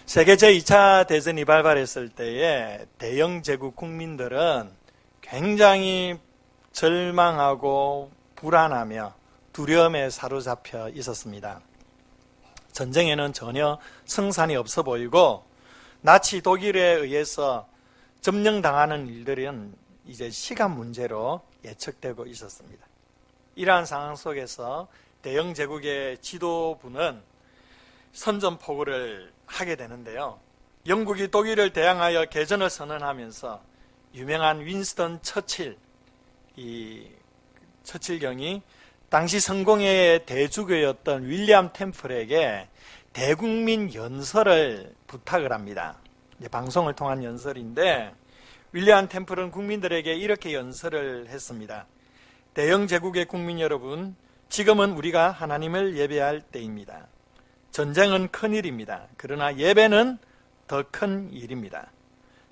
세계 제2차 대전이 발발했을 때에 대영 제국 국민들은 굉장히 절망하고 불안하며 두려움에 사로잡혀 있었습니다. 전쟁에는 전혀 승산이 없어 보이고 나치 독일에 의해서 점령당하는 일들은 이제 시간 문제로 예측되고 있었습니다. 이러한 상황 속에서 대영 제국의 지도부는 선전포고를 하게 되는데요. 영국이 독일을 대항하여 개전을 선언하면서 유명한 윈스턴 처칠, 이 처칠경이 당시 성공회의 대주교였던 윌리엄 템플에게 대국민 연설을 부탁을 합니다. 방송을 통한 연설인데 윌리엄 템플은 국민들에게 이렇게 연설을 했습니다. 대영 제국의 국민 여러분, 지금은 우리가 하나님을 예배할 때입니다. 전쟁은 큰일입니다. 그러나 예배는 더 큰 일입니다.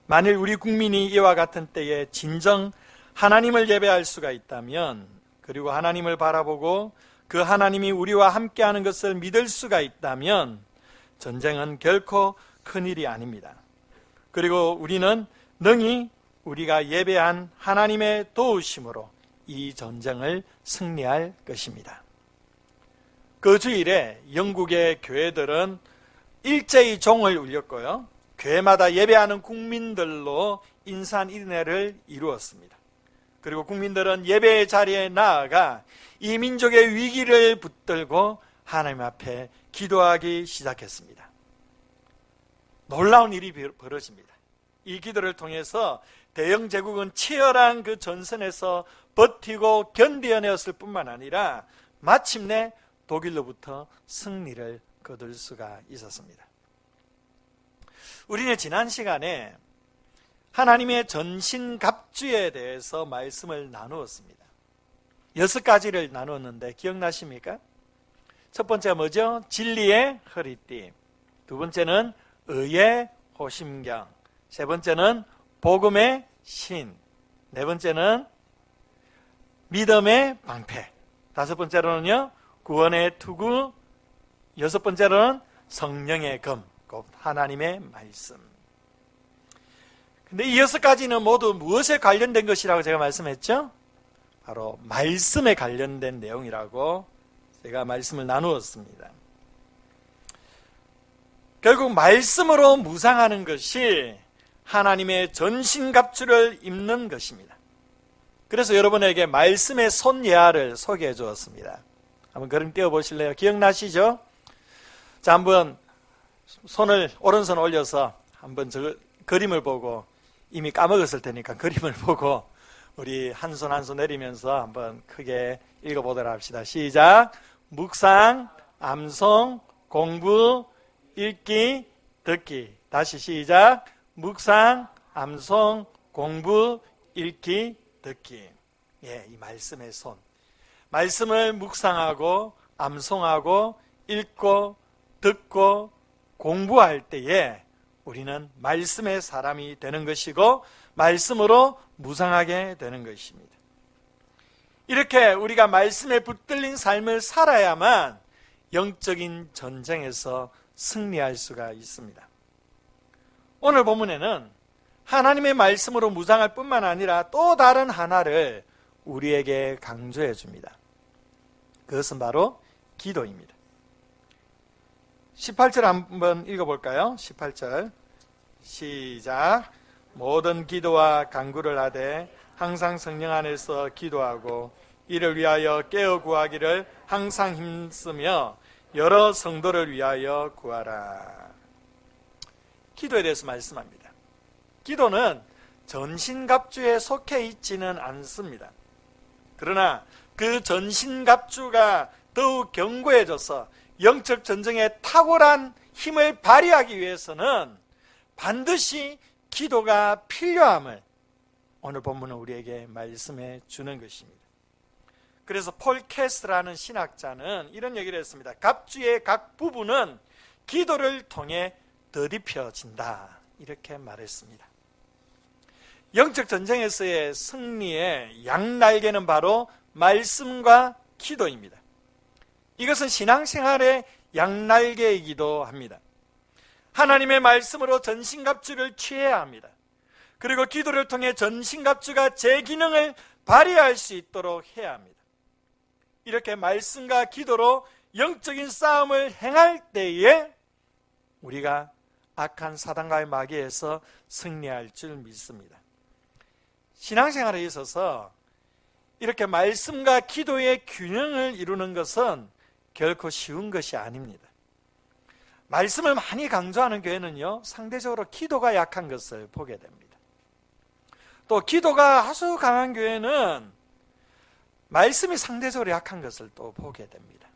만일 우리 국민이 이와 같은 때에 진정 하나님을 예배할 수가 있다면, 그리고 하나님을 바라보고 그 하나님이 우리와 함께하는 것을 믿을 수가 있다면 전쟁은 결코 큰일이 아닙니다. 그리고 우리는 능히 우리가 예배한 하나님의 도우심으로 이 전쟁을 승리할 것입니다. 그 주일에 영국의 교회들은 일제히 종을 울렸고요. 교회마다 예배하는 국민들로 인산인해를 이루었습니다. 그리고 국민들은 예배의 자리에 나아가 이 민족의 위기를 붙들고 하나님 앞에 기도하기 시작했습니다. 놀라운 일이 벌어집니다. 이 기도를 통해서 대영 제국은 치열한 그 전선에서 버티고 견디어내었을 뿐만 아니라 마침내 독일로부터 승리를 거둘 수가 있었습니다. 우리는 지난 시간에 하나님의 전신갑주에 대해서 말씀을 나누었습니다. 6가지를 나누었는데 기억나십니까? 첫 번째가 뭐죠? 진리의 허리띠. 두 번째는 의의 호심경. 세 번째는 복음의 신. 네 번째는 믿음의 방패. 다섯 번째로는요, 구원의 투구. 여섯 번째로는 성령의 검, 곧 하나님의 말씀. 근데 이 6가지는 모두 무엇에 관련된 것이라고 제가 말씀했죠? 바로 말씀에 관련된 내용이라고 제가 말씀을 나누었습니다. 결국 말씀으로 무장하는 것이 하나님의 전신갑주를 입는 것입니다. 그래서 여러분에게 말씀의 손예화를 소개해 주었습니다. 한번 그림 띄워보실래요? 기억나시죠? 자, 한번 손을 오른손 올려서 한번 저 그림을 보고, 이미 까먹었을 테니까 그림을 보고 우리 한 손 한 손 내리면서 한번 크게 읽어보도록 합시다. 시작. 묵상, 암송, 공부, 읽기, 듣기. 다시 시작. 묵상, 암송, 공부, 읽기, 듣기. 예, 이 말씀의 손. 말씀을 묵상하고 암송하고 읽고 듣고 공부할 때에 우리는 말씀의 사람이 되는 것이고 말씀으로 무장하게 되는 것입니다. 이렇게 우리가 말씀에 붙들린 삶을 살아야만 영적인 전쟁에서 승리할 수가 있습니다. 오늘 본문에는 하나님의 말씀으로 무장할 뿐만 아니라 또 다른 하나를 우리에게 강조해 줍니다. 그것은 바로 기도입니다. 18절 한번 읽어볼까요? 18절 시작. 모든 기도와 간구를 하되 항상 성령 안에서 기도하고 이를 위하여 깨어 구하기를 항상 힘쓰며 여러 성도를 위하여 구하라. 기도에 대해서 말씀합니다. 기도는 전신갑주에 속해 있지는 않습니다. 그러나 그 전신갑주가 더욱 견고해져서 영적 전쟁에 탁월한 힘을 발휘하기 위해서는 반드시 기도가 필요함을 오늘 본문은 우리에게 말씀해 주는 것입니다. 그래서 폴 캐스라는 신학자는 이런 얘기를 했습니다. 갑주의 각 부분은 기도를 통해 더딥혀진다, 이렇게 말했습니다. 영적 전쟁에서의 승리의 양날개는 바로 말씀과 기도입니다. 이것은 신앙생활의 양날개이기도 합니다. 하나님의 말씀으로 전신갑주를 취해야 합니다. 그리고 기도를 통해 전신갑주가 제 기능을 발휘할 수 있도록 해야 합니다. 이렇게 말씀과 기도로 영적인 싸움을 행할 때에 우리가 악한 사단과의 마귀에서 승리할 줄 믿습니다. 신앙생활에 있어서 이렇게 말씀과 기도의 균형을 이루는 것은 결코 쉬운 것이 아닙니다. 말씀을 많이 강조하는 교회는요, 상대적으로 기도가 약한 것을 보게 됩니다. 또 기도가 아주 강한 교회는 말씀이 상대적으로 약한 것을 또 보게 됩니다.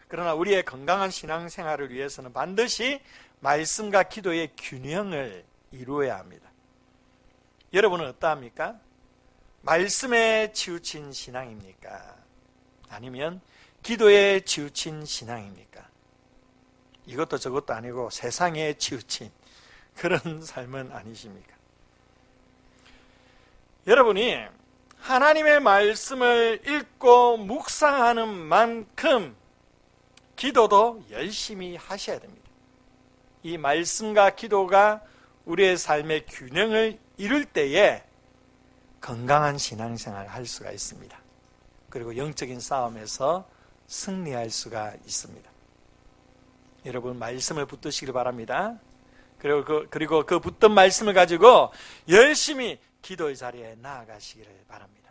그러나 우리의 건강한 신앙생활을 위해서는 반드시 말씀과 기도의 균형을 이루어야 합니다. 여러분은 어떠합니까? 말씀에 치우친 신앙입니까? 아니면 기도에 치우친 신앙입니까? 이것도 저것도 아니고 세상에 치우친 그런 삶은 아니십니까? 여러분이 하나님의 말씀을 읽고 묵상하는 만큼 기도도 열심히 하셔야 됩니다. 이 말씀과 기도가 우리의 삶의 균형을 이룰 때에 건강한 신앙생활을 할 수가 있습니다. 그리고 영적인 싸움에서 승리할 수가 있습니다. 여러분, 말씀을 붙드시길 바랍니다. 그리고 그 붙든 말씀을 가지고 열심히 기도의 자리에 나아가시기를 바랍니다.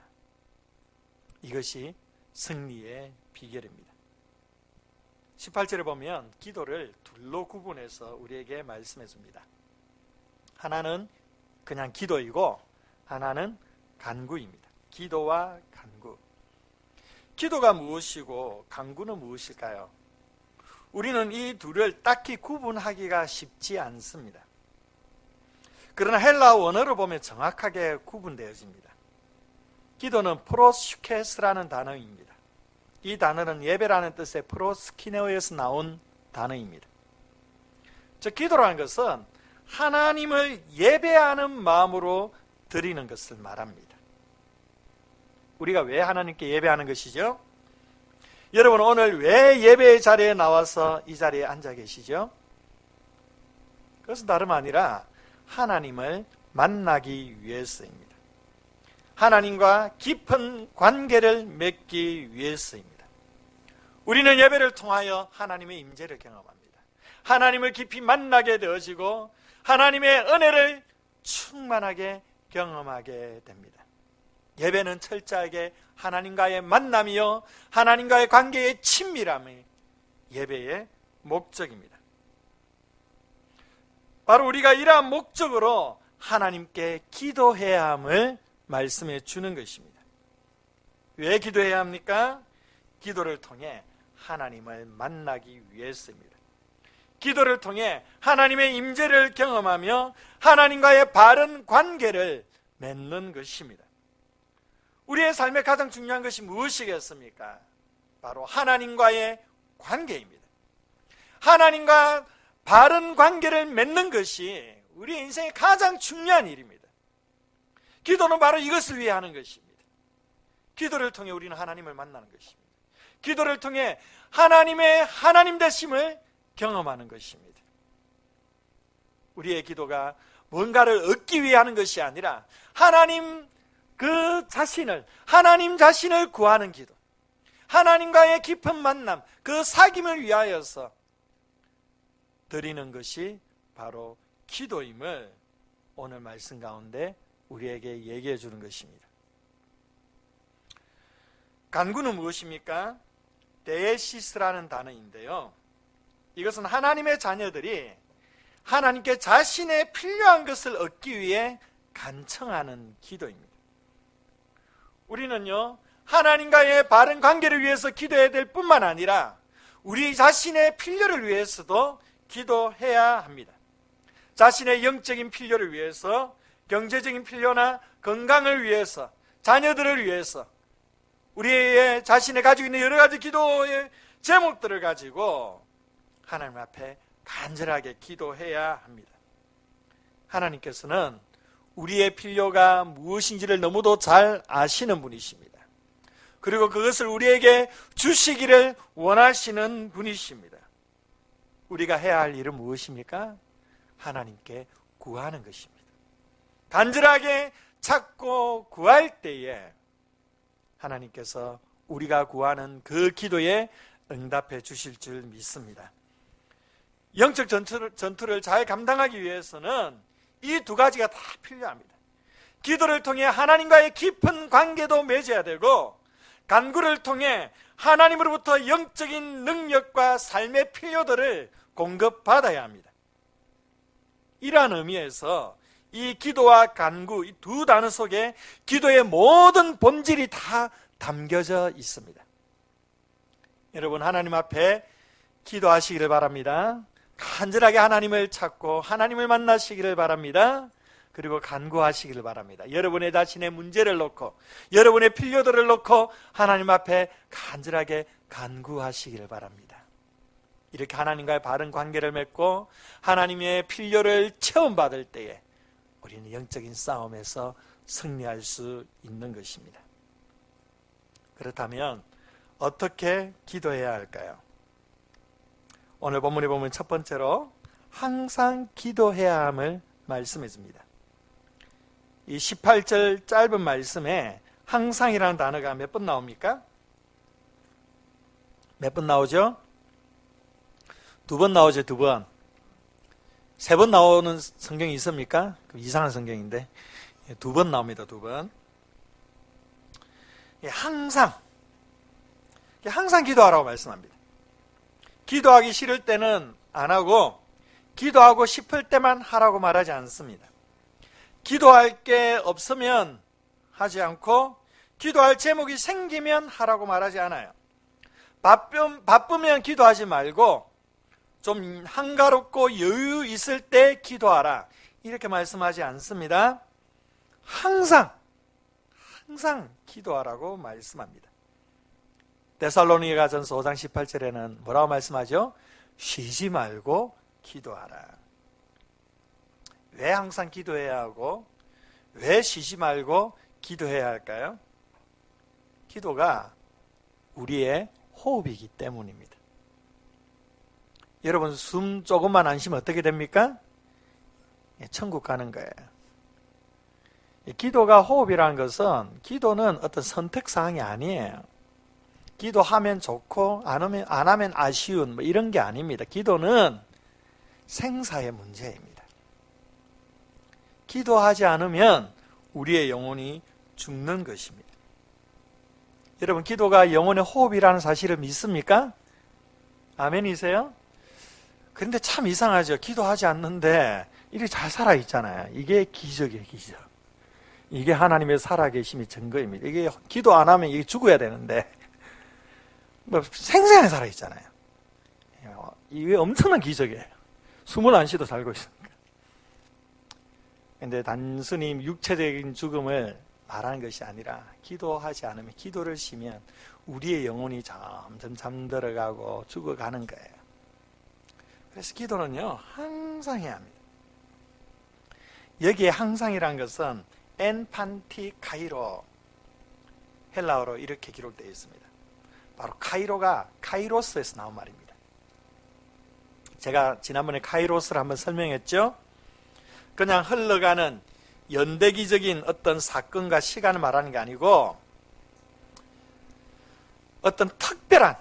이것이 승리의 비결입니다. 18절에 보면 기도를 둘로 구분해서 우리에게 말씀해 줍니다. 하나는 그냥 기도이고 하나는 간구입니다. 기도와 간구. 기도가 무엇이고 간구는 무엇일까요? 우리는 이 둘을 딱히 구분하기가 쉽지 않습니다. 그러나 헬라어 원어로 보면 정확하게 구분되어집니다. 기도는 프로슈케스라는 단어입니다. 이 단어는 예배라는 뜻의 프로스키네오에서 나온 단어입니다. 즉, 기도라는 것은 하나님을 예배하는 마음으로 드리는 것을 말합니다. 우리가 왜 하나님께 예배하는 것이죠? 여러분, 오늘 왜 예배의 자리에 나와서 이 자리에 앉아 계시죠? 그것은 다름 아니라 하나님을 만나기 위해서입니다. 하나님과 깊은 관계를 맺기 위해서입니다. 우리는 예배를 통하여 하나님의 임재를 경험합니다. 하나님을 깊이 만나게 되어지고 하나님의 은혜를 충만하게 경험하게 됩니다. 예배는 철저하게 하나님과의 만남이요, 하나님과의 관계의 친밀함이 예배의 목적입니다. 바로 우리가 이러한 목적으로 하나님께 기도해야 함을 말씀해 주는 것입니다. 왜 기도해야 합니까? 기도를 통해 하나님을 만나기 위해서입니다. 기도를 통해 하나님의 임재를 경험하며 하나님과의 바른 관계를 맺는 것입니다. 우리의 삶에 가장 중요한 것이 무엇이겠습니까? 바로 하나님과의 관계입니다. 하나님과 바른 관계를 맺는 것이 우리 인생의 가장 중요한 일입니다. 기도는 바로 이것을 위해 하는 것입니다. 기도를 통해 우리는 하나님을 만나는 것입니다. 기도를 통해 하나님의 하나님 되심을 경험하는 것입니다. 우리의 기도가 뭔가를 얻기 위해 하는 것이 아니라 하나님 자신을 구하는 기도, 하나님과의 깊은 만남, 그 사귐을 위하여서 드리는 것이 바로 기도임을 오늘 말씀 가운데 우리에게 얘기해 주는 것입니다. 간구는 무엇입니까? 데에시스라는 단어인데요, 이것은 하나님의 자녀들이 하나님께 자신의 필요한 것을 얻기 위해 간청하는 기도입니다. 우리는요, 하나님과의 바른 관계를 위해서 기도해야 될 뿐만 아니라 우리 자신의 필요를 위해서도 기도해야 합니다. 자신의 영적인 필요를 위해서, 경제적인 필요나 건강을 위해서, 자녀들을 위해서, 우리의 자신이 가지고 있는 여러 가지 기도의 제목들을 가지고 하나님 앞에 간절하게 기도해야 합니다. 하나님께서는 우리의 필요가 무엇인지를 너무도 잘 아시는 분이십니다. 그리고 그것을 우리에게 주시기를 원하시는 분이십니다. 우리가 해야 할 일은 무엇입니까? 하나님께 구하는 것입니다. 간절하게 찾고 구할 때에 하나님께서 우리가 구하는 그 기도에 응답해 주실 줄 믿습니다. 영적 전투를 잘 감당하기 위해서는 이 두 가지가 다 필요합니다. 기도를 통해 하나님과의 깊은 관계도 맺어야 되고, 간구를 통해 하나님으로부터 영적인 능력과 삶의 필요들을 공급받아야 합니다. 이러한 의미에서 이 기도와 간구, 이 두 단어 속에 기도의 모든 본질이 다 담겨져 있습니다. 여러분, 하나님 앞에 기도하시기를 바랍니다. 간절하게 하나님을 찾고 하나님을 만나시기를 바랍니다. 그리고 간구하시기를 바랍니다. 여러분의 자신의 문제를 놓고, 여러분의 필요들을 놓고 하나님 앞에 간절하게 간구하시기를 바랍니다. 이렇게 하나님과의 바른 관계를 맺고 하나님의 필요를 체험받을 때에 우리는 영적인 싸움에서 승리할 수 있는 것입니다. 그렇다면 어떻게 기도해야 할까요? 오늘 본문에 보면 첫 번째로 항상 기도해야 함을 말씀해 줍니다. 이 18절 짧은 말씀에 항상이라는 단어가 몇 번 나옵니까? 몇 번 나오죠? 2번 나오죠, 2번. 3번 나오는 성경이 있습니까? 이상한 성경인데 2번 나옵니다, 2번. 항상 기도하라고 말씀합니다. 기도하기 싫을 때는 안 하고, 기도하고 싶을 때만 하라고 말하지 않습니다. 기도할 게 없으면 하지 않고, 기도할 제목이 생기면 하라고 말하지 않아요. 바쁘면 기도하지 말고 좀 한가롭고 여유 있을 때 기도하라, 이렇게 말씀하지 않습니다. 항상 기도하라고 말씀합니다. 데살로니가전서 5장 18절에는 뭐라고 말씀하죠? 쉬지 말고 기도하라. 왜 항상 기도해야 하고 왜 쉬지 말고 기도해야 할까요? 기도가 우리의 호흡이기 때문입니다. 여러분, 숨 조금만 안 쉬면 어떻게 됩니까? 천국 가는 거예요. 기도가 호흡이라는 것은, 기도는 어떤 선택사항이 아니에요. 기도하면 좋고 안 하면 아쉬운 이런 게 아닙니다. 기도는 생사의 문제입니다. 기도하지 않으면 우리의 영혼이 죽는 것입니다. 여러분, 기도가 영혼의 호흡이라는 사실을 믿습니까? 아멘이세요? 그런데 참 이상하죠. 기도하지 않는데 이렇게 잘 살아있잖아요. 이게 기적이에요, 기적. 이게 하나님의 살아계심의 증거입니다. 이게 기도 안 하면 이게 죽어야 되는데 생생하게 살아있잖아요. 이게 엄청난 기적이에요. 숨을 안 쉬도 살고 있으니까. 그런데 단순히 육체적인 죽음을 말하는 것이 아니라, 기도하지 않으면, 기도를 쉬면 우리의 영혼이 점점 잠들어가고 죽어가는 거예요. 그래서 기도는요, 항상 해야 합니다. 여기에 항상이란 것은 엔판티 카이로, 헬라어로 이렇게 기록되어 있습니다. 바로 카이로가 카이로스에서 나온 말입니다. 제가 지난번에 카이로스를 한번 설명했죠. 그냥 흘러가는 연대기적인 어떤 사건과 시간을 말하는 게 아니고, 어떤 특별한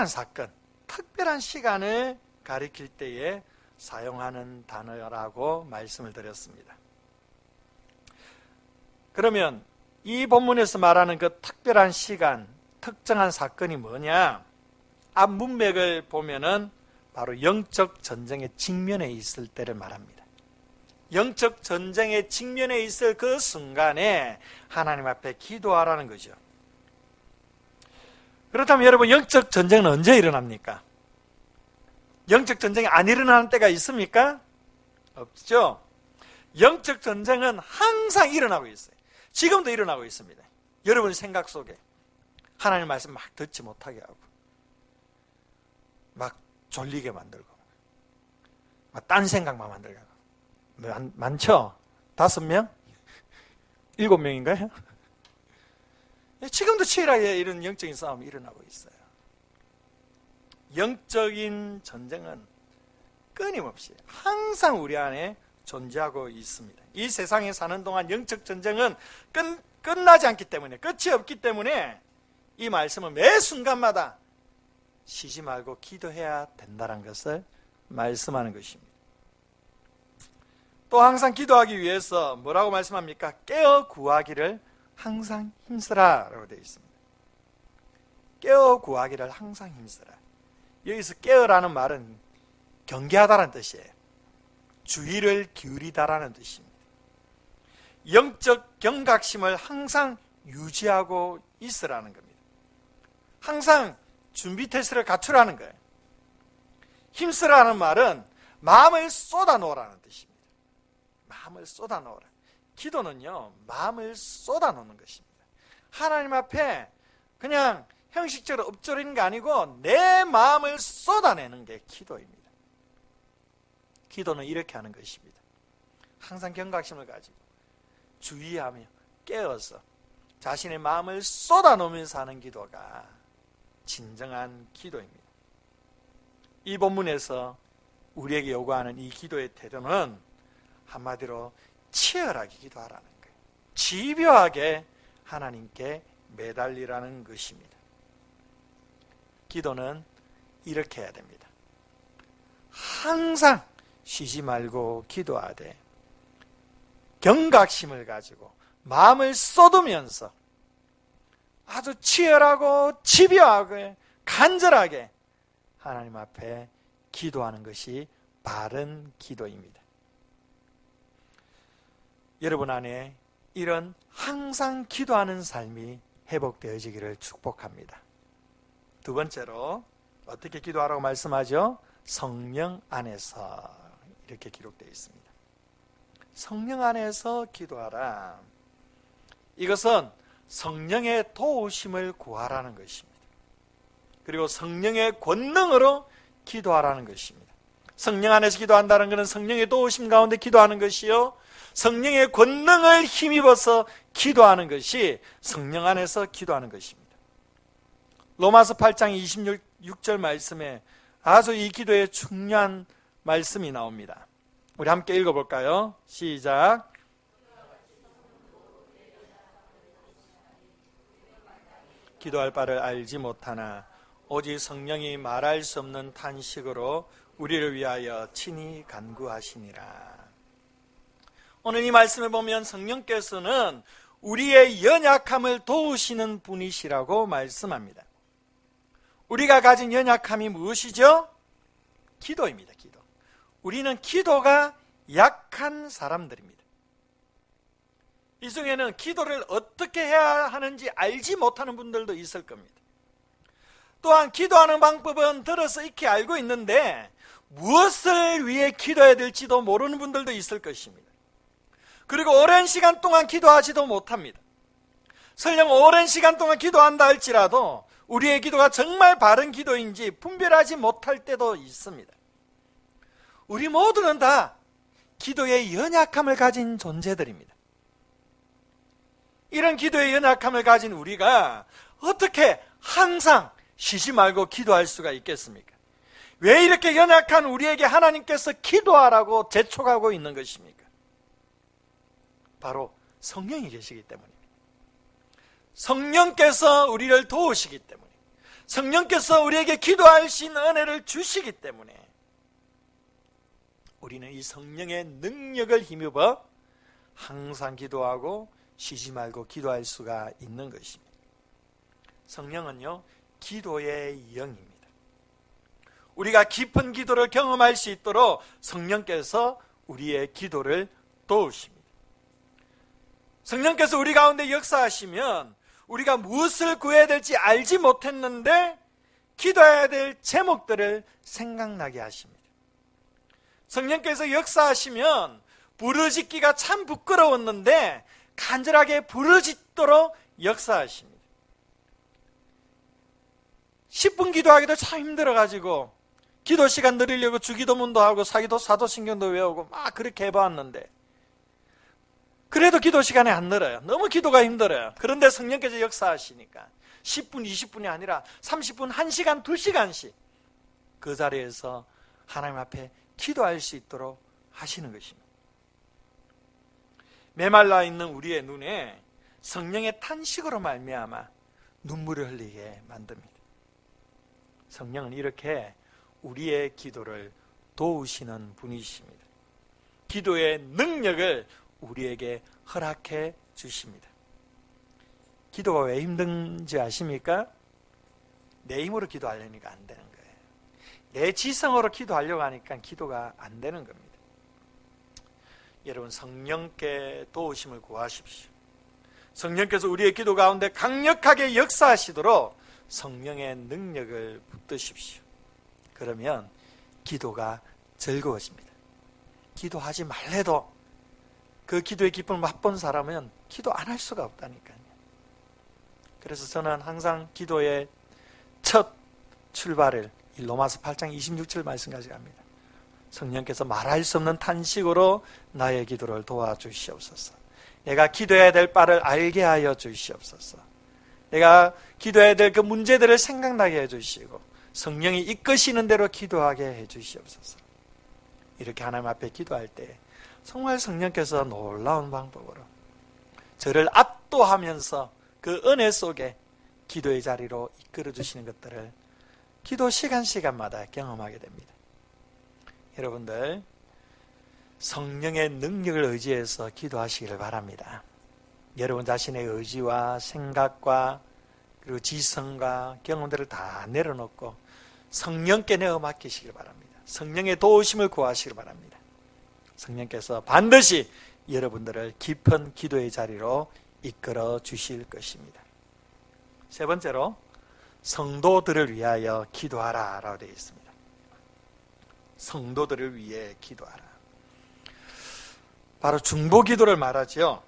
사건, 특별한 시간을 가리킬 때에 사용하는 단어라고 말씀을 드렸습니다. 그러면 이 본문에서 말하는 그 특별한 시간, 특정한 사건이 뭐냐? 앞 문맥을 보면은 바로 영적 전쟁의 직면에 있을 때를 말합니다. 영적 전쟁의 직면에 있을 그 순간에 하나님 앞에 기도하라는 거죠. 그렇다면 여러분, 영적 전쟁은 언제 일어납니까? 영적 전쟁이 안 일어나는 때가 있습니까? 없죠. 영적 전쟁은 항상 일어나고 있어요. 지금도 일어나고 있습니다. 여러분의 생각 속에 하나님의 말씀 막 듣지 못하게 하고, 막 졸리게 만들고, 막 딴 생각만 만들고. 많죠? 5명? 7명인가요? 지금도 치열하게 이런 영적인 싸움이 일어나고 있어요. 영적인 전쟁은 끊임없이 항상 우리 안에 존재하고 있습니다. 이 세상에 사는 동안 영적 전쟁은 끝나지 않기 때문에, 끝이 없기 때문에 이 말씀은 매 순간마다 쉬지 말고 기도해야 된다는 것을 말씀하는 것입니다. 또 항상 기도하기 위해서 뭐라고 말씀합니까? 깨어 구하기를 항상 힘쓰라 라고 되어 있습니다. 깨어 구하기를 항상 힘쓰라. 여기서 깨어라는 말은 경계하다라는 뜻이에요. 주의를 기울이다라는 뜻입니다. 영적 경각심을 항상 유지하고 있으라는 겁니다. 항상 준비 태세를 갖추라는 거예요. 힘쓰라는 말은 마음을 쏟아놓으라는 뜻입니다. 마음을 쏟아놓으라. 기도는요, 마음을 쏟아놓는 것입니다. 하나님 앞에 그냥 형식적으로 엎드리는 게 아니고 내 마음을 쏟아내는 게 기도입니다. 기도는 이렇게 하는 것입니다. 항상 경각심을 가지고 주의하며 깨어서 자신의 마음을 쏟아놓으면서 하는 기도가 진정한 기도입니다. 이 본문에서 우리에게 요구하는 이 기도의 태도는 한마디로 치열하게 기도하라는 거예요. 집요하게 하나님께 매달리라는 것입니다. 기도는 이렇게 해야 됩니다. 항상 쉬지 말고 기도하되 경각심을 가지고 마음을 쏟으면서 아주 치열하고 집요하게 간절하게 하나님 앞에 기도하는 것이 바른 기도입니다. 여러분 안에 이런 항상 기도하는 삶이 회복되어지기를 축복합니다. 두 번째로 어떻게 기도하라고 말씀하죠? 성령 안에서 이렇게 기록되어 있습니다. 성령 안에서 기도하라. 이것은 성령의 도우심을 구하라는 것입니다. 그리고 성령의 권능으로 기도하라는 것입니다. 성령 안에서 기도한다는 것은 성령의 도우심 가운데 기도하는 것이요, 성령의 권능을 힘입어서 기도하는 것이 성령 안에서 기도하는 것입니다. 로마서 8장 26절 말씀에 아주 이 기도에 중요한 말씀이 나옵니다. 우리 함께 읽어볼까요? 시작. 기도할 바를 알지 못하나 오직 성령이 말할 수 없는 탄식으로 우리를 위하여 친히 간구하시니라. 오늘 이 말씀을 보면 성령께서는 우리의 연약함을 도우시는 분이시라고 말씀합니다. 우리가 가진 연약함이 무엇이죠? 기도입니다. 기도. 우리는 기도가 약한 사람들입니다. 이 중에는 기도를 어떻게 해야 하는지 알지 못하는 분들도 있을 겁니다. 또한 기도하는 방법은 들어서 익히 알고 있는데 무엇을 위해 기도해야 될지도 모르는 분들도 있을 것입니다. 그리고 오랜 시간 동안 기도하지도 못합니다. 설령 오랜 시간 동안 기도한다 할지라도 우리의 기도가 정말 바른 기도인지 분별하지 못할 때도 있습니다. 우리 모두는 다 기도의 연약함을 가진 존재들입니다. 이런 기도의 연약함을 가진 우리가 어떻게 항상 쉬지 말고 기도할 수가 있겠습니까? 왜 이렇게 연약한 우리에게 하나님께서 기도하라고 재촉하고 있는 것입니까? 바로 성령이 계시기 때문입니다. 성령께서 우리를 도우시기 때문에, 성령께서 우리에게 기도할 수 있는 은혜를 주시기 때문에 우리는 이 성령의 능력을 힘입어 항상 기도하고 쉬지 말고 기도할 수가 있는 것입니다. 성령은요, 기도의 영입니다. 우리가 깊은 기도를 경험할 수 있도록 성령께서 우리의 기도를 도우십니다. 성령께서 우리 가운데 역사하시면 우리가 무엇을 구해야 될지 알지 못했는데 기도해야 될 제목들을 생각나게 하십니다. 성령께서 역사하시면 부르짖기가 참 부끄러웠는데 간절하게 부르짖도록 역사하십니다. 10분 기도하기도 참 힘들어가지고 기도 시간 늘리려고 주기도문도 하고 사도신경도 외우고 막 그렇게 해봤는데 그래도 기도 시간이 안 늘어요. 너무 기도가 힘들어요. 그런데 성령께서 역사하시니까 10분, 20분이 아니라 30분, 1시간, 2시간씩 그 자리에서 하나님 앞에 기도할 수 있도록 하시는 것입니다. 메말라 있는 우리의 눈에 성령의 탄식으로 말미암아 눈물을 흘리게 만듭니다. 성령은 이렇게 우리의 기도를 도우시는 분이십니다. 기도의 능력을 우리에게 허락해 주십니다. 기도가 왜 힘든지 아십니까? 내 힘으로 기도하려니까 안 되는 거예요. 내 지성으로 기도하려고 하니까 기도가 안 되는 겁니다. 여러분, 성령께 도우심을 구하십시오. 성령께서 우리의 기도 가운데 강력하게 역사하시도록 성령의 능력을 붙드십시오. 그러면 기도가 즐거워집니다. 기도하지 말래도 그 기도의 기쁨을 맛본 사람은 기도 안 할 수가 없다니까요. 그래서 저는 항상 기도의 첫 출발을 로마서 8장 26절 말씀까지 갑니다. 성령께서 말할 수 없는 탄식으로 나의 기도를 도와주시옵소서. 내가 기도해야 될 바를 알게 하여 주시옵소서. 내가 기도해야 될 그 문제들을 생각나게 해주시고 성령이 이끄시는 대로 기도하게 해주시옵소서. 이렇게 하나님 앞에 기도할 때 정말 성령께서 놀라운 방법으로 저를 압도하면서 그 은혜 속에 기도의 자리로 이끌어 주시는 것들을 기도 시간마다 경험하게 됩니다. 여러분들, 성령의 능력을 의지해서 기도하시기를 바랍니다. 여러분 자신의 의지와 생각과 그리고 지성과 경험들을 다 내려놓고 성령께 내어 맡기시길 바랍니다. 성령의 도우심을 구하시길 바랍니다. 성령께서 반드시 여러분들을 깊은 기도의 자리로 이끌어 주실 것입니다. 세 번째로 성도들을 위하여 기도하라 라고 되어 있습니다. 성도들을 위해 기도하라. 바로 중보기도를 말하죠.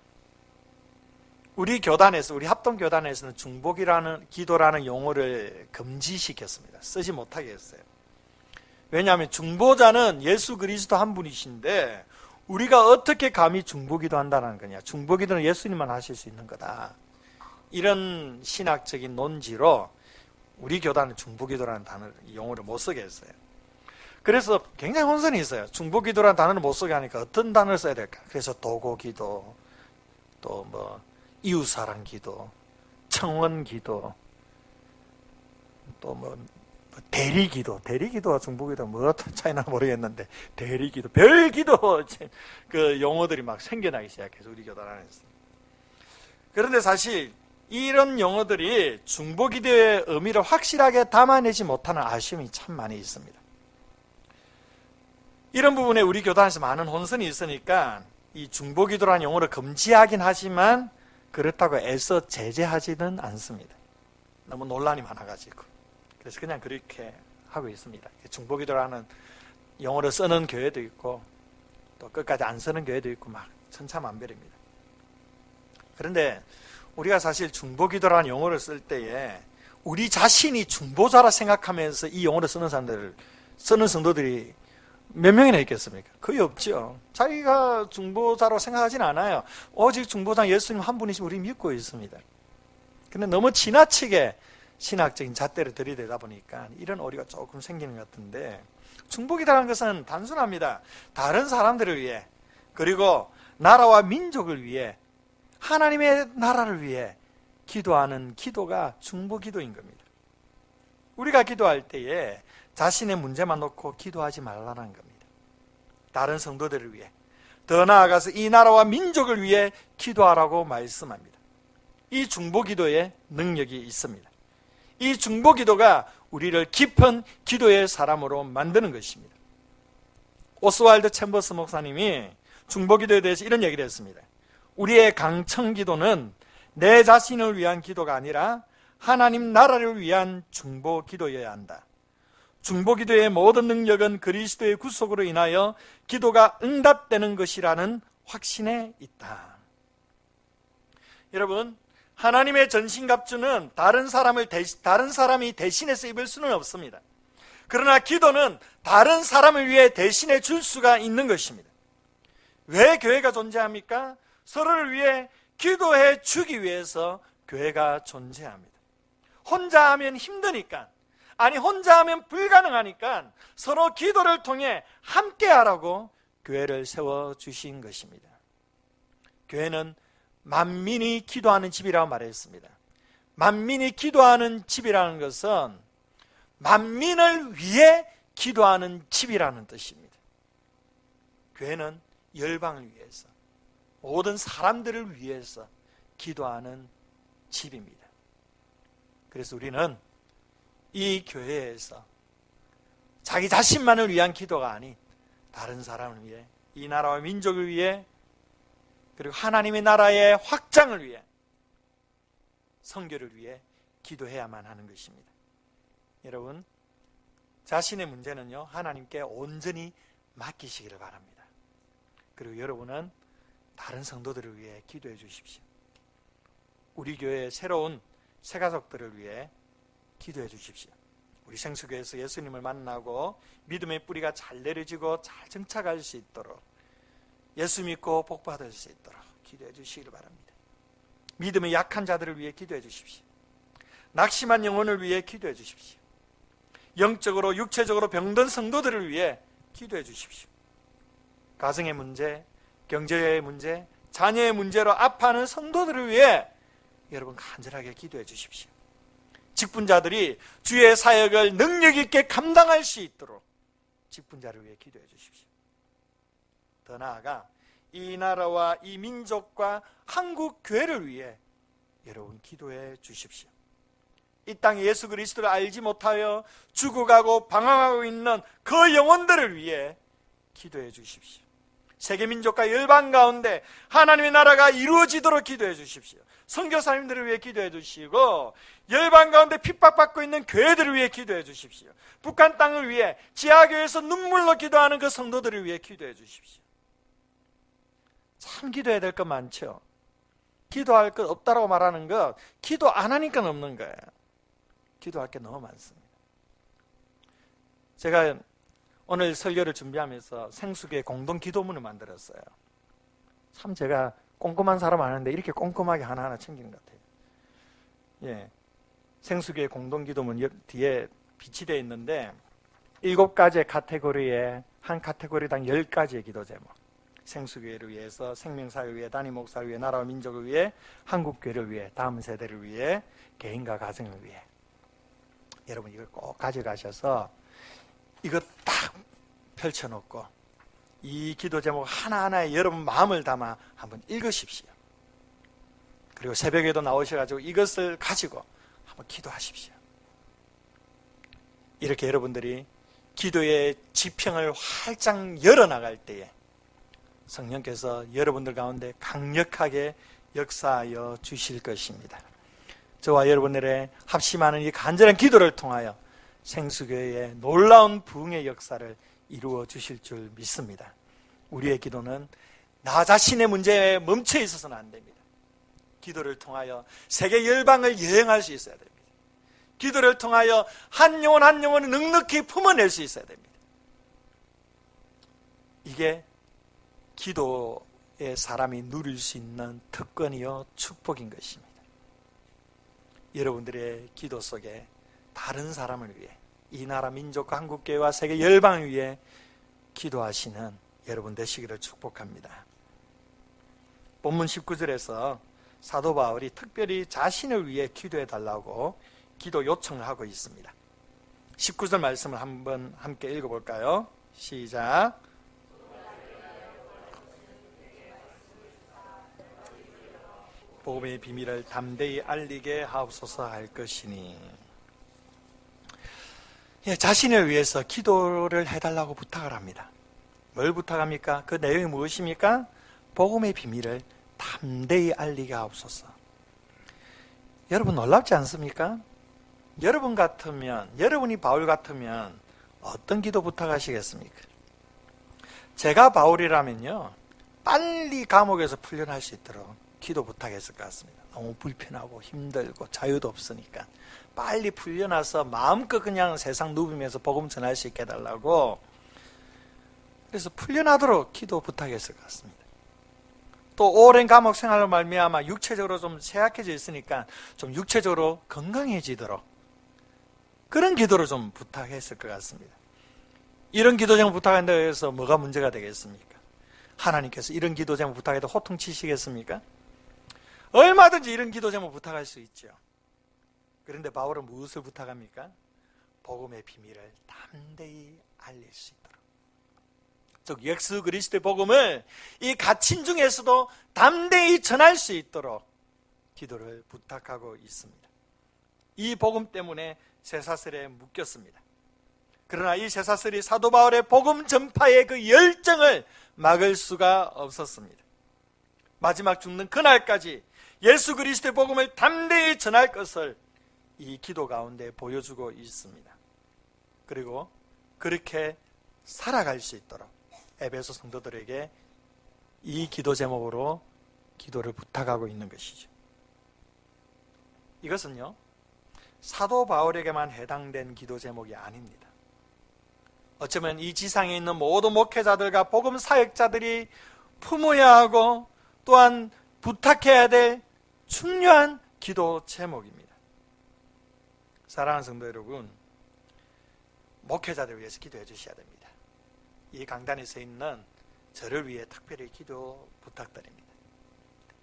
우리 교단에서, 우리 합동교단에서는 중보기라는 기도라는 용어를 금지시켰습니다. 쓰지 못하게 했어요. 왜냐하면 중보자는 예수 그리스도 한 분이신데 우리가 어떻게 감히 중보기도 한다는 거냐. 중보기도는 예수님만 하실 수 있는 거다. 이런 신학적인 논지로 우리 교단은 중보기도라는 단어를, 용어를 못 쓰게 했어요. 그래서 굉장히 혼선이 있어요. 중보기도라는 단어를 못 쓰게 하니까 어떤 단어를 써야 될까? 그래서 도고기도, 또 뭐 이웃사랑기도, 청원기도, 또 뭐 대리기도와 중보기도 뭐 차이나 모르겠는데 대리기도, 별기도 그 용어들이 막 생겨나기 시작해서 우리 교단 안에서. 그런데 사실 이런 용어들이 중보기도의 의미를 확실하게 담아내지 못하는 아쉬움이 참 많이 있습니다. 이런 부분에 우리 교단에서 많은 혼선이 있으니까 이 중보기도라는 용어를 금지하긴 하지만 그렇다고 애써 제재하지는 않습니다. 너무 논란이 많아가지고. 그래서 그냥 그렇게 하고 있습니다. 중보기도라는 용어를 쓰는 교회도 있고 또 끝까지 안 쓰는 교회도 있고 막 천차만별입니다. 그런데 우리가 사실 중보기도라는 용어를 쓸 때에 우리 자신이 중보자라 생각하면서 이 용어를 쓰는 성도들이 몇 명이나 있겠습니까? 거의 없죠. 자기가 중보자로 생각하진 않아요. 오직 중보자 예수님 한 분이시면 우리 믿고 있습니다. 근데 너무 지나치게 신학적인 잣대를 들이대다 보니까 이런 오류가 조금 생기는 것 같은데, 중보기도라는 것은 단순합니다. 다른 사람들을 위해, 그리고 나라와 민족을 위해, 하나님의 나라를 위해 기도하는 기도가 중보기도인 겁니다. 우리가 기도할 때에 자신의 문제만 놓고 기도하지 말라는 겁니다. 다른 성도들을 위해, 더 나아가서 이 나라와 민족을 위해 기도하라고 말씀합니다. 이 중보기도에 능력이 있습니다. 이 중보기도가 우리를 깊은 기도의 사람으로 만드는 것입니다. 오스왈드 챔버스 목사님이 중보기도에 대해서 이런 얘기를 했습니다. 우리의 강청기도는 내 자신을 위한 기도가 아니라 하나님 나라를 위한 중보기도여야 한다. 중보기도의 모든 능력은 그리스도의 구속으로 인하여 기도가 응답되는 것이라는 확신에 있다. 여러분, 하나님의 전신갑주는 다른 사람이 대신해서 입을 수는 없습니다. 그러나 기도는 다른 사람을 위해 대신해 줄 수가 있는 것입니다. 왜 교회가 존재합니까? 서로를 위해 기도해 주기 위해서 교회가 존재합니다. 혼자 하면 힘드니까, 아니 혼자 하면 불가능하니까 서로 기도를 통해 함께 하라고 교회를 세워주신 것입니다. 교회는 만민이 기도하는 집이라고 말했습니다. 만민이 기도하는 집이라는 것은 만민을 위해 기도하는 집이라는 뜻입니다. 교회는 열방을 위해서, 모든 사람들을 위해서 기도하는 집입니다. 그래서 우리는 이 교회에서 자기 자신만을 위한 기도가 아닌 다른 사람을 위해, 이 나라와 민족을 위해, 그리고 하나님의 나라의 확장을 위해, 선교를 위해 기도해야만 하는 것입니다. 여러분, 자신의 문제는요, 하나님께 온전히 맡기시기를 바랍니다. 그리고 여러분은 다른 성도들을 위해 기도해 주십시오. 우리 교회의 새로운 새가족들을 위해 기도해 주십시오. 우리 생수교회에서 예수님을 만나고 믿음의 뿌리가 잘 내려지고 잘 정착할 수 있도록, 예수 믿고 복 받을 수 있도록 기도해 주시기를 바랍니다. 믿음의 약한 자들을 위해 기도해 주십시오. 낙심한 영혼을 위해 기도해 주십시오. 영적으로 육체적으로 병든 성도들을 위해 기도해 주십시오. 가정의 문제, 경제의 문제, 자녀의 문제로 아파하는 성도들을 위해 여러분 간절하게 기도해 주십시오. 직분자들이 주의 사역을 능력 있게 감당할 수 있도록 직분자를 위해 기도해 주십시오. 더 나아가 이 나라와 이 민족과 한국 교회를 위해 여러분 기도해 주십시오. 이 땅에 예수 그리스도를 알지 못하여 죽어가고 방황하고 있는 그 영혼들을 위해 기도해 주십시오. 세계 민족과 열방 가운데 하나님의 나라가 이루어지도록 기도해 주십시오. 선교사님들을 위해 기도해 주시고, 열방 가운데 핍박받고 있는 교회들을 위해 기도해 주십시오. 북한 땅을 위해 지하교회에서 눈물로 기도하는 그 성도들을 위해 기도해 주십시오. 참 기도해야 될 것 많죠. 기도할 것 없다라고 말하는 것, 기도 안 하니까 없는 거예요. 기도할 게 너무 많습니다. 제가 오늘 설교를 준비하면서 생수교회 공동 기도문을 만들었어요. 참 제가 꼼꼼한 사람 아는데 이렇게 꼼꼼하게 하나하나 챙기는 것 같아요. 예, 생수교회 공동 기도문 뒤에 빛이 되어 있는데 7가지의 카테고리에 한 카테고리당 10가지의 기도 제목. 생수교회를 위해서, 생명사를 위해, 담임 목사를 위해, 나라와 민족을 위해, 한국교회를 위해, 다음 세대를 위해, 개인과 가정을 위해. 여러분 이걸 꼭 가져가셔서 이거 딱 펼쳐놓고 이 기도 제목 하나하나에 여러분 마음을 담아 한번 읽으십시오. 그리고 새벽에도 나오셔가지고 이것을 가지고 한번 기도하십시오. 이렇게 여러분들이 기도의 지평을 활짝 열어나갈 때에 성령께서 여러분들 가운데 강력하게 역사하여 주실 것입니다. 저와 여러분들의 합심하는 이 간절한 기도를 통하여 생수교회의 놀라운 부흥의 역사를 이루어 주실 줄 믿습니다. 우리의 기도는 나 자신의 문제에 멈춰 있어서는 안 됩니다. 기도를 통하여 세계 열방을 여행할 수 있어야 됩니다. 기도를 통하여 한 영혼 한 영혼을 넉넉히 품어낼 수 있어야 됩니다. 이게 기도의 사람이 누릴 수 있는 특권이요 축복인 것입니다. 여러분들의 기도 속에 다른 사람을 위해, 이 나라 민족과 한국교회와 세계 열방을 위해 기도하시는 여러분 되시기를 축복합니다. 본문 19절에서 사도 바울이 특별히 자신을 위해 기도해 달라고 기도 요청을 하고 있습니다. 19절 말씀을 한번 함께 읽어볼까요? 시작. 복음의 비밀을 담대히 알리게 하옵소서 할 것이니. 예, 자신을 위해서 기도를 해달라고 부탁을 합니다. 뭘 부탁합니까? 그 내용이 무엇입니까? 복음의 비밀을 담대히 알리게 하옵소서. 여러분 놀랍지 않습니까? 여러분 같으면, 여러분이 바울 같으면 어떤 기도 부탁하시겠습니까? 제가 바울이라면요, 빨리 감옥에서 풀려날 수 있도록 기도 부탁했을 것 같습니다. 너무 불편하고 힘들고 자유도 없으니까 빨리 풀려나서 마음껏 그냥 세상 누비면서 복음 전할 수 있게 해달라고, 그래서 풀려나도록 기도 부탁했을 것 같습니다. 또 오랜 감옥 생활로 말미암아 육체적으로 좀 쇠약해져 있으니까 좀 육체적으로 건강해지도록 그런 기도를 좀 부탁했을 것 같습니다. 이런 기도 제목 부탁한다고 해서 뭐가 문제가 되겠습니까? 하나님께서 이런 기도 제목 부탁해도 호통치시겠습니까? 얼마든지 이런 기도 제목 부탁할 수 있죠. 그런데 바울은 무엇을 부탁합니까? 복음의 비밀을 담대히 알릴 수 있도록, 즉 예수 그리스도의 복음을 이 갇힌 중에서도 담대히 전할 수 있도록 기도를 부탁하고 있습니다. 이 복음 때문에 쇠사슬에 묶였습니다. 그러나 이 쇠사슬이 사도 바울의 복음 전파의 그 열정을 막을 수가 없었습니다. 마지막 죽는 그날까지 예수 그리스도의 복음을 담대히 전할 것을 이 기도 가운데 보여주고 있습니다. 그리고 그렇게 살아갈 수 있도록 에베소 성도들에게 이 기도 제목으로 기도를 부탁하고 있는 것이죠. 이것은요, 사도 바울에게만 해당된 기도 제목이 아닙니다. 어쩌면 이 지상에 있는 모든 목회자들과 복음 사역자들이 품어야 하고 또한 부탁해야 될 중요한 기도 제목입니다. 사랑하는 성도 여러분, 목회자들을 위해서 기도해 주셔야 됩니다. 이 강단에 서 있는 저를 위해 특별히 기도 부탁드립니다.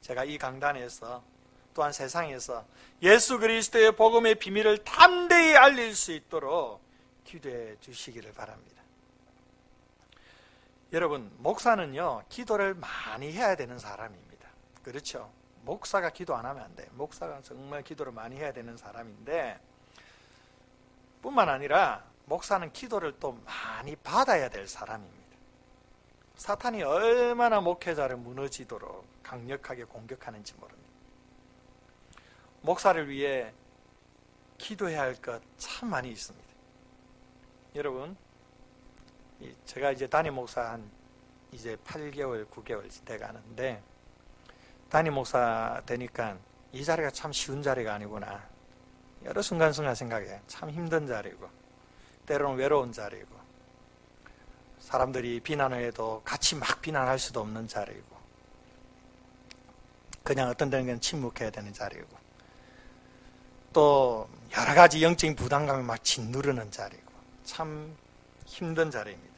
제가 이 강단에서 또한 세상에서 예수 그리스도의 복음의 비밀을 담대히 알릴 수 있도록 기도해 주시기를 바랍니다. 여러분, 목사는요, 기도를 많이 해야 되는 사람입니다. 그렇죠? 목사가 기도 안 하면 안 돼요. 목사가 정말 기도를 많이 해야 되는 사람인데, 뿐만 아니라 목사는 기도를 또 많이 받아야 될 사람입니다. 사탄이 얼마나 목회자를 무너지도록 강력하게 공격하는지 모릅니다. 목사를 위해 기도해야 할 것 참 많이 있습니다. 여러분, 제가 이제 담임 목사 한 이제 8개월, 9개월 돼 가는데, 담임 목사 되니까 이 자리가 참 쉬운 자리가 아니구나. 여러 순간순간 생각해요. 참 힘든 자리고, 때로는 외로운 자리고, 사람들이 비난을 해도 같이 막 비난할 수도 없는 자리고, 그냥 어떤 데는 그냥 침묵해야 되는 자리고, 또 여러 가지 영적인 부담감이 막 짓누르는 자리고, 참 힘든 자리입니다.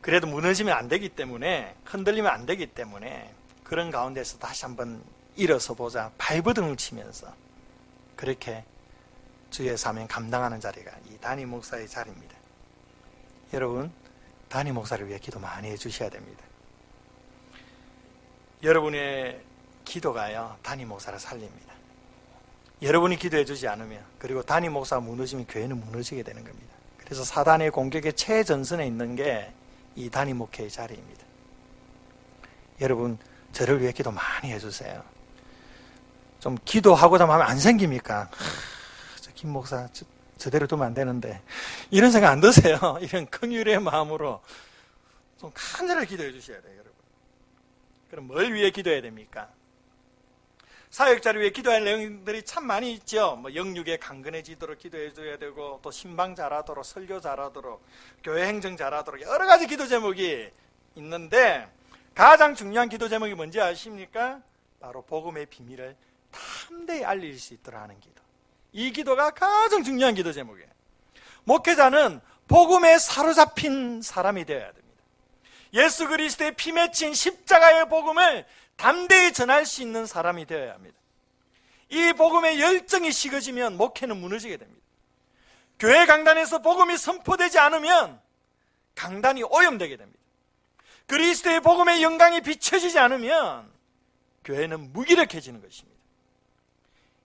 그래도 무너지면 안 되기 때문에, 흔들리면 안 되기 때문에 그런 가운데서 다시 한번 일어서 보자, 발버둥을 치면서 그렇게 주의 사명 감당하는 자리가 이 담임 목사의 자리입니다. 여러분, 담임 목사를 위해 기도 많이 해주셔야 됩니다. 여러분의 기도가요, 담임 목사를 살립니다. 여러분이 기도해 주지 않으면, 그리고 담임 목사가 무너지면 교회는 무너지게 되는 겁니다. 그래서 사단의 공격의 최전선에 있는 게 이 담임 목회의 자리입니다. 여러분, 저를 위해 기도 많이 해주세요. 좀 기도하고자 하면 안 생깁니까? 저 김 목사 저대로 두면 안 되는데, 이런 생각 안 드세요? 이런 긍휼의 마음으로 좀 간절하게 기도해 주셔야 돼요, 여러분. 그럼 뭘 위해 기도해야 됩니까? 사역자를 위해 기도할 내용들이 참 많이 있죠. 뭐 영육에 강건해지도록 기도해 줘야 되고, 또 신방 잘하도록, 설교 잘하도록, 교회 행정 잘하도록, 여러 가지 기도 제목이 있는데, 가장 중요한 기도 제목이 뭔지 아십니까? 바로 복음의 비밀을 담대히 알릴 수 있도록 하는 기도. 이 기도가 가장 중요한 기도 제목이에요. 목회자는 복음에 사로잡힌 사람이 되어야 됩니다. 예수 그리스도의 피 맺힌 십자가의 복음을 담대히 전할 수 있는 사람이 되어야 합니다. 이 복음의 열정이 식어지면 목회는 무너지게 됩니다. 교회 강단에서 복음이 선포되지 않으면 강단이 오염되게 됩니다. 그리스도의 복음의 영광이 비춰지지 않으면 교회는 무기력해지는 것입니다.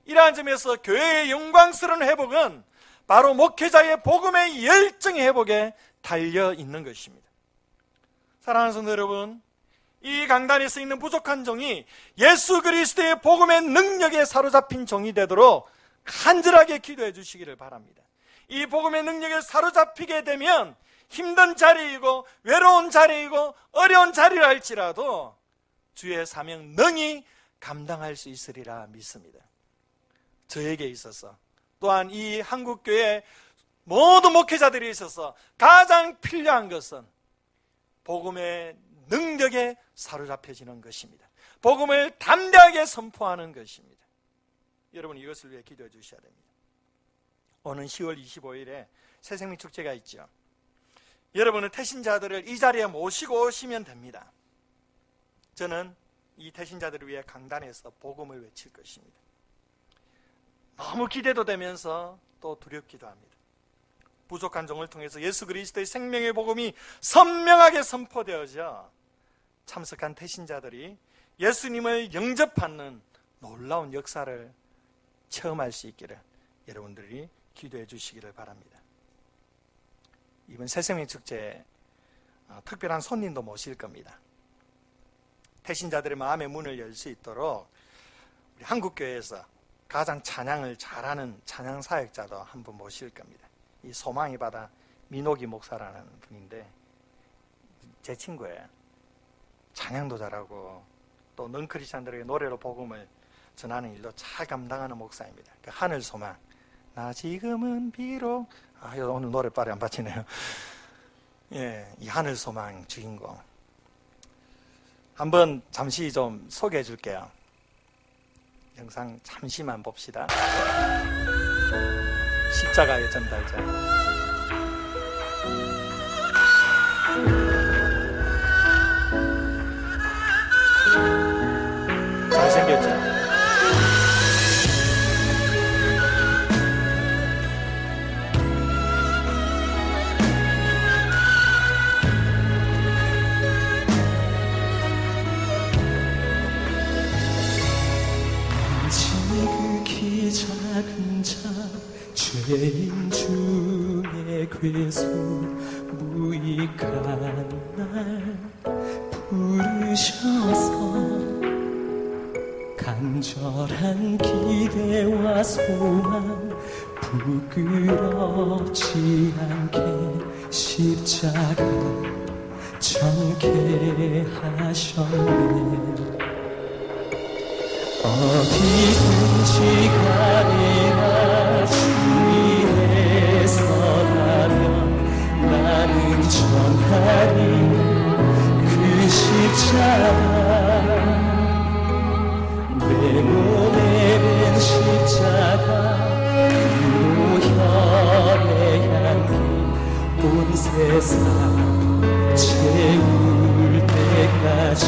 이러한 점에서 교회의 영광스러운 회복은 바로 목회자의 복음의 열정의 회복에 달려 있는 것입니다. 사랑하는 성도 여러분, 이 강단에 서 있는 부족한 종이 예수 그리스도의 복음의 능력에 사로잡힌 종이 되도록 간절하게 기도해 주시기를 바랍니다. 이 복음의 능력에 사로잡히게 되면 힘든 자리이고 외로운 자리이고 어려운 자리라 할지라도 주의 사명 능히 감당할 수 있으리라 믿습니다. 저에게 있어서, 또한 이 한국교회 모든 목회자들이 있어서 가장 필요한 것은 복음의 능력에 사로잡혀지는 것입니다. 복음을 담대하게 선포하는 것입니다. 여러분, 이것을 위해 기도해 주셔야 됩니다. 오는 10월 25일에 새생명 축제가 있죠. 여러분은 태신자들을 이 자리에 모시고 오시면 됩니다. 저는 이 태신자들을 위해 강단에서 복음을 외칠 것입니다. 너무 기대도 되면서 또 두렵기도 합니다. 부족한 종을 통해서 예수 그리스도의 생명의 복음이 선명하게 선포되어져 참석한 태신자들이 예수님을 영접하는 놀라운 역사를 체험할 수 있기를 여러분들이 기도해 주시기를 바랍니다. 이번 새생명 축제에 특별한 손님도 모실 겁니다. 태신자들의 마음의 문을 열 수 있도록 우리 한국교회에서 가장 찬양을 잘하는 찬양 사역자도 한 분 모실 겁니다. 이 소망의 바다 민옥이 목사라는 분인데 제 친구예요. 찬양도 잘하고 또 넌크리스찬들에게 노래로 복음을 전하는 일도 잘 감당하는 목사입니다. 그 하늘 소망, 나 지금은 비록 오늘 노래 빨리 안 바치네요. 예, 이 하늘 소망 주인공 한번 잠시 좀 소개해 줄게요. 영상 잠시만 봅시다. 십자가의 전달자. 잘생겼죠? 작은 자 죄인 중에 괴수 무익한 날 부르셔서 간절한 기대와 소망 부끄럽지 않게 십자가 전케 하셨네. 어디든지 가리라 주위에 서라면 나는 전하리 그 십자가 내 몸에 된 십자가 그로 혈의 향기 온 세상 채울 때까지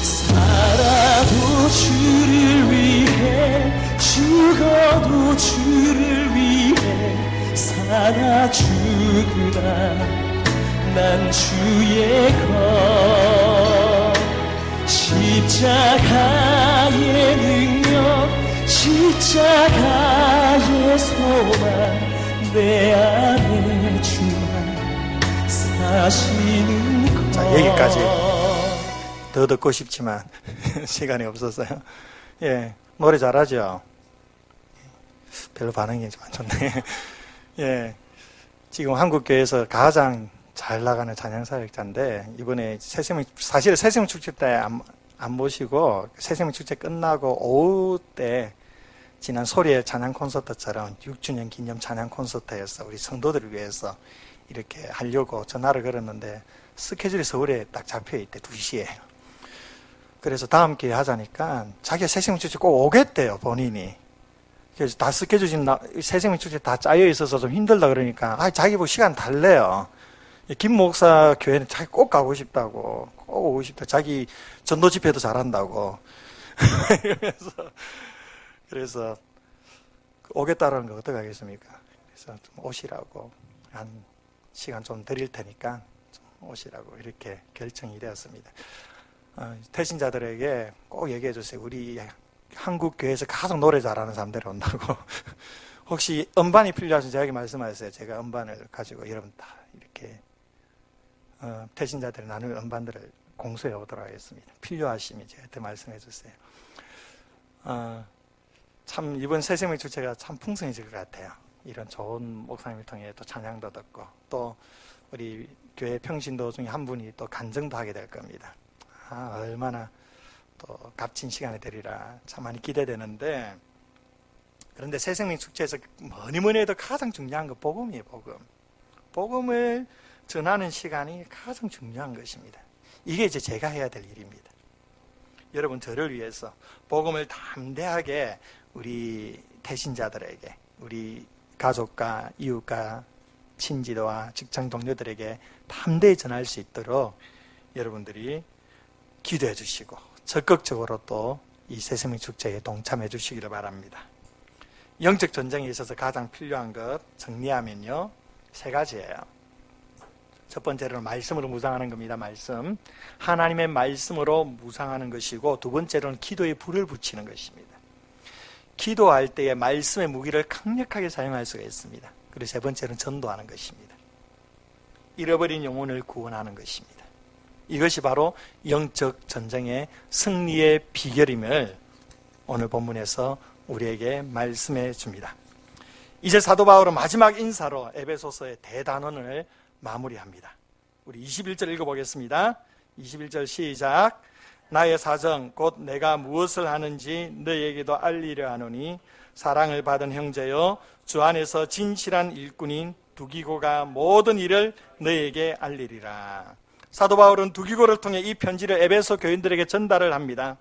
살아도 주를 위해 죽어도 주를 위해 살아 죽으라 난 주의 것 십자가의 능력 십자가의 소망 내 안에 주만 사시는 것. 자, 여기까지. 더 듣고 싶지만 시간이 없었어요. 예, 노래 잘하죠? 별로 반응이 좀 안 좋네. 예, 지금 한국교회에서 가장 잘 나가는 찬양 사역자인데 이번에 사실 새생명 축제 때 안 모시고 새생명 축제 끝나고 오후 때 지난 소리의 찬양 콘서트처럼 6주년 기념 찬양 콘서트에서 우리 성도들을 위해서 이렇게 하려고 전화를 걸었는데 스케줄이 서울에 딱 잡혀있대. 2시에. 그래서 다음 기회에 하자니까 자기가 새생명 축제 꼭 오겠대요, 본인이. 그래서 다 스케줄 지금 새생명 축제 다 짜여 있어서 좀 힘들다 그러니까 자기 보고 시간 달래요. 김 목사 교회는 자기 꼭 가고 싶다고, 꼭 오고 싶다. 자기 전도 집회도 잘한다고. 그래서 오겠다라는 거 어떡하겠습니까? 그래서 좀 오시라고 한 시간 좀 드릴 테니까 좀 오시라고 이렇게 결정이 되었습니다. 태신자들에게 꼭 얘기해 주세요. 우리 한국 교회에서 가장 노래 잘하는 사람들이 온다고. 혹시 음반이 필요하시면 저에게 말씀하세요. 제가 음반을 가지고 여러분 다 이렇게 태신자들이 나눌 음반들을 공수해 오도록 하겠습니다. 필요하시면 저한테 말씀해 주세요. 참 이번 새생명 축제가 참 풍성해질 것 같아요. 이런 좋은 목사님을 통해 또 찬양도 듣고 또 우리 교회 평신도 중에 한 분이 또 간증도 하게 될 겁니다. 얼마나 또 값진 시간이 되리라 참 많이 기대되는데, 그런데 새생명 축제에서 뭐니 해도 가장 중요한 건 복음이에요. 복음을 전하는 시간이 가장 중요한 것입니다. 이게 이제 제가 해야 될 일입니다. 여러분 저를 위해서 복음을 담대하게 우리 태신자들에게, 우리 가족과 이웃과 친지도와 직장 동료들에게 담대히 전할 수 있도록 여러분들이 기도해 주시고 적극적으로 또 이 새생명 축제에 동참해 주시기를 바랍니다. 영적 전쟁에 있어서 가장 필요한 것 정리하면요, 3가지예요. 첫 번째로는 말씀으로 무장하는 겁니다. 말씀. 하나님의 말씀으로 무장하는 것이고, 두 번째로는 기도에 불을 붙이는 것입니다. 기도할 때에 말씀의 무기를 강력하게 사용할 수가 있습니다. 그리고 세 번째는 전도하는 것입니다. 잃어버린 영혼을 구원하는 것입니다. 이것이 바로 영적 전쟁의 승리의 비결임을 오늘 본문에서 우리에게 말씀해 줍니다. 이제 사도 바울은 마지막 인사로 에베소서의 대단원을 마무리합니다. 우리 21절 읽어보겠습니다. 21절 시작. 나의 사정 곧 내가 무엇을 하는지 너희에게도 알리려 하노니 사랑을 받은 형제여, 주 안에서 진실한 일꾼인 두기고가 모든 일을 너희에게 알리리라. 사도 바울은 두기고를 통해 이 편지를 에베소 교인들에게 전달을 합니다.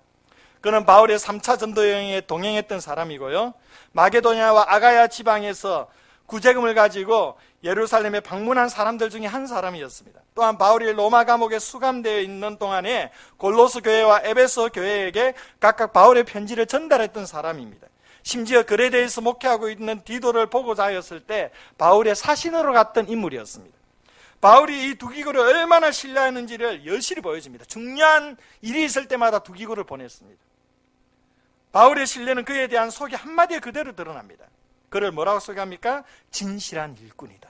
그는 바울의 3차 전도 여행에 동행했던 사람이고요, 마게도냐와 아가야 지방에서 구제금을 가지고 예루살렘에 방문한 사람들 중에 한 사람이었습니다. 또한 바울이 로마 감옥에 수감되어 있는 동안에 골로스 교회와 에베소 교회에게 각각 바울의 편지를 전달했던 사람입니다. 심지어 그레데에서 목회하고 있는 디도를 보고자 하였을 때 바울의 사신으로 갔던 인물이었습니다. 바울이 이 두기고를 얼마나 신뢰하는지를 여실히 보여줍니다. 중요한 일이 있을 때마다 두기고를 보냈습니다. 바울의 신뢰는 그에 대한 소개 한마디에 그대로 드러납니다. 그를 뭐라고 소개합니까? 진실한 일꾼이다.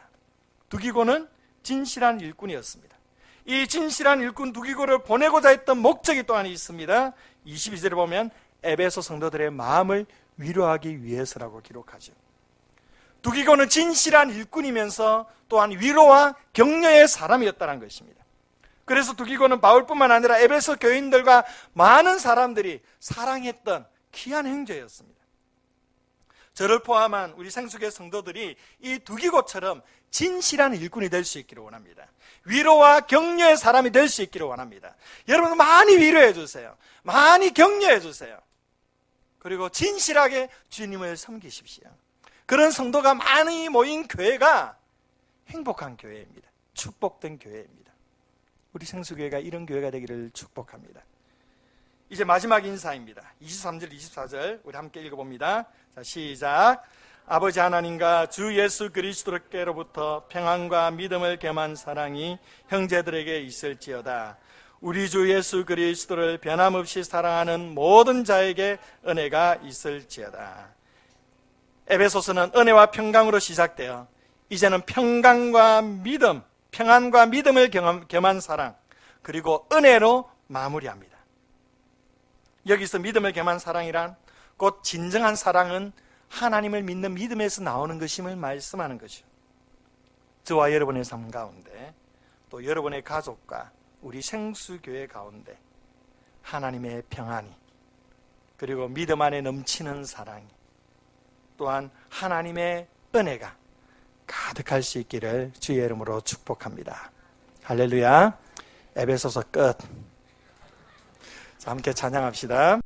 두기고는 진실한 일꾼이었습니다. 이 진실한 일꾼 두기고를 보내고자 했던 목적이 또한 있습니다. 22절에 보면 에베소 성도들의 마음을 위로하기 위해서라고 기록하죠. 두기고는 진실한 일꾼이면서 또한 위로와 격려의 사람이었다는 것입니다. 그래서 두기고는 바울뿐만 아니라 에베소 교인들과 많은 사람들이 사랑했던 귀한 형제였습니다. 저를 포함한 우리 생수교 성도들이 이 두기고처럼 진실한 일꾼이 될 수 있기를 원합니다. 위로와 격려의 사람이 될 수 있기를 원합니다. 여러분 많이 위로해 주세요. 많이 격려해 주세요. 그리고 진실하게 주님을 섬기십시오. 그런 성도가 많이 모인 교회가 행복한 교회입니다. 축복된 교회입니다. 우리 생수교회가 이런 교회가 되기를 축복합니다. 이제 마지막 인사입니다. 23절, 24절 우리 함께 읽어봅니다. 자, 시작. 아버지 하나님과 주 예수 그리스도께로부터 평안과 믿음을 겸한 사랑이 형제들에게 있을지어다. 우리 주 예수 그리스도를 변함없이 사랑하는 모든 자에게 은혜가 있을지어다. 에베소서는 은혜와 평강으로 시작되어 이제는 평강과 믿음, 평안과 믿음을 겸한 사랑, 그리고 은혜로 마무리합니다. 여기서 믿음을 겸한 사랑이란 곧 진정한 사랑은 하나님을 믿는 믿음에서 나오는 것임을 말씀하는 것이죠. 저와 여러분의 삶 가운데, 또 여러분의 가족과 우리 생수교회 가운데 하나님의 평안이, 그리고 믿음 안에 넘치는 사랑이, 또한 하나님의 은혜가 가득할 수 있기를 주의 이름으로 축복합니다. 할렐루야. 에베소서 끝. 자, 함께 찬양합시다.